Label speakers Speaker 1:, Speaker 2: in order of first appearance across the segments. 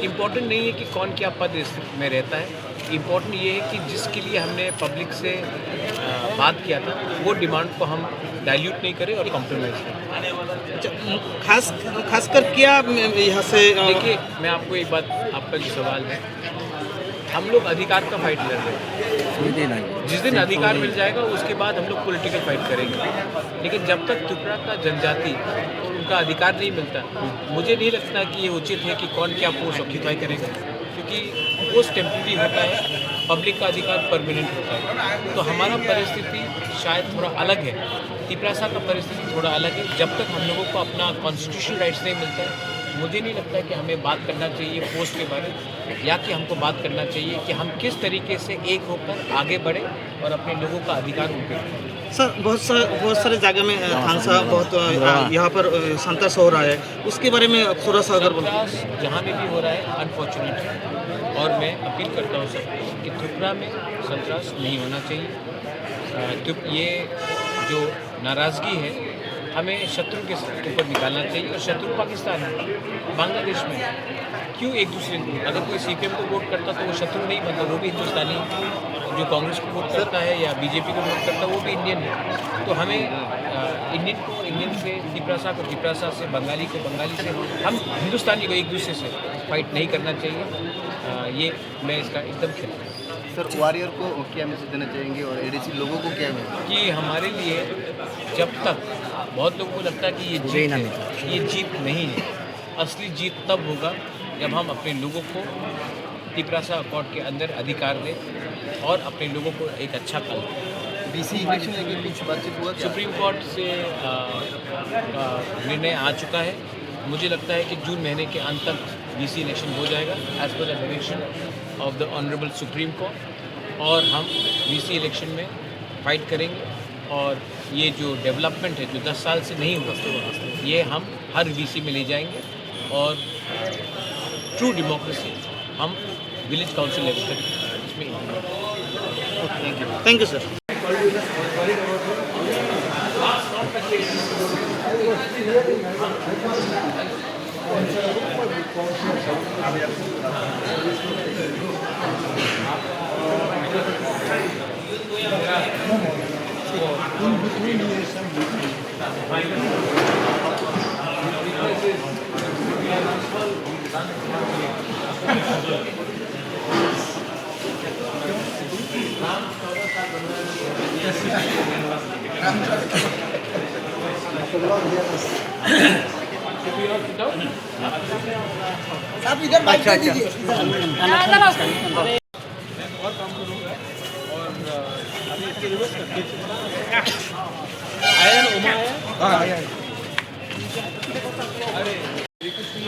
Speaker 1: Important नहीं है कि कौन क्या पद में रहता है, इम्पोर्टेंट ये है कि जिसके लिए हमने पब्लिक से बात किया था वो डिमांड को हम डाइल्यूट नहीं करें और कॉम्प्रोमाइज़ करें।
Speaker 2: अच्छा, खासकर क्या यहाँ से
Speaker 1: देखिए, मैं आपको एक बात, आपका जो सवाल है, हम लोग अधिकार का फाइट लड़ रहे हैं। जिस दिन अधिकार मिल जाएगा उसके बाद हम लोग पॉलिटिकल फाइट करेंगे, लेकिन जब तक त्रिपुरा का जनजाति को उनका अधिकार नहीं मिलता, मुझे नहीं लगता कि ये उचित है कि कौन क्या पोस्ट ऑक्यूपाई करेगा, क्योंकि पोस्ट टेम्प्रेरी होता है, पब्लिक का अधिकार परमानेंट होता है। तो हमारा परिस्थिति शायद थोड़ा अलग है, त्रिपुरा का परिस्थिति थोड़ा अलग है। जब तक हम लोगों को अपना कॉन्स्टिट्यूशनल राइट्स नहीं मिलता है, मुझे नहीं लगता कि हमें बात करना चाहिए पोस्ट के बारे में, या कि हमको बात करना चाहिए कि हम किस तरीके से एक होकर आगे बढ़े और अपने लोगों का अधिकार उनके।
Speaker 2: सर, बहुत सारे जगह में थांसा बहुत यहाँ पर संतर्स हो रहा है, उसके बारे में थोड़ा सा अगर
Speaker 1: संतरास जहाँ में भी हो रहा है अनफॉर्चुनेट है, और मैं अपील करता हूँ सबको कि त्रिपुरा में संतरास नहीं होना चाहिए। तो ये जो नाराज़गी है हमें शत्रु के ऊपर निकालना चाहिए, और शत्रु पाकिस्तान है, बांग्लादेश में। क्यों एक दूसरे को, अगर कोई सीपीएम को वोट करता तो वो शत्रु नहीं बनता, वो भी हिंदुस्तानी है। जो कांग्रेस को वोट करता है या बीजेपी को वोट करता है वो भी इंडियन है। तो हमें इंडियन को इंडियन से, त्रिपुरा को त्रिपुरा से, बंगाली को बंगाली से, हम हिंदुस्तानी को एक दूसरे से फाइट नहीं करना चाहिए। ये मैं इसका एकदम खिलाफ हूँ।
Speaker 3: सर, वॉरियर को क्या मैसेज देना चाहेंगे और एडीसी लोगों को क्या
Speaker 1: कि हमारे लिए जब तक, बहुत लोगों को लगता है कि ये जीत नहीं है, असली जीत तब होगा जब हम अपने लोगों को त्रिपुरा अकॉर्ड के अंदर अधिकार दें और अपने लोगों को एक अच्छा कल दें।
Speaker 3: बीसी इलेक्शन लेके कुछ बातचीत हुआ?
Speaker 1: सुप्रीम कोर्ट से निर्णय आ चुका है। मुझे लगता है कि जून महीने के अंत तक बीसी इलेक्शन हो जाएगा as per the direction of the honourable Supreme Court, और हम बीसी इलेक्शन में फाइट करेंगे। और ये जो डेवलपमेंट है जो 10 साल से नहीं हुआ, ये हम हर बीसी में ले जाएंगे, और ट्रू डेमोक्रेसी हम विलेज काउंसिल लेवल पर इसमें
Speaker 2: थैंक यू सर।
Speaker 3: आप इधर बाइक दे दीजिए।
Speaker 1: और काम करूँगा, और अभी इसके रिवर्स करके आया ना, उमा आया। अरे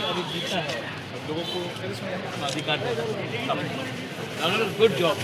Speaker 1: अभी जीता है, लोगों को अधिकार देगा। Good job.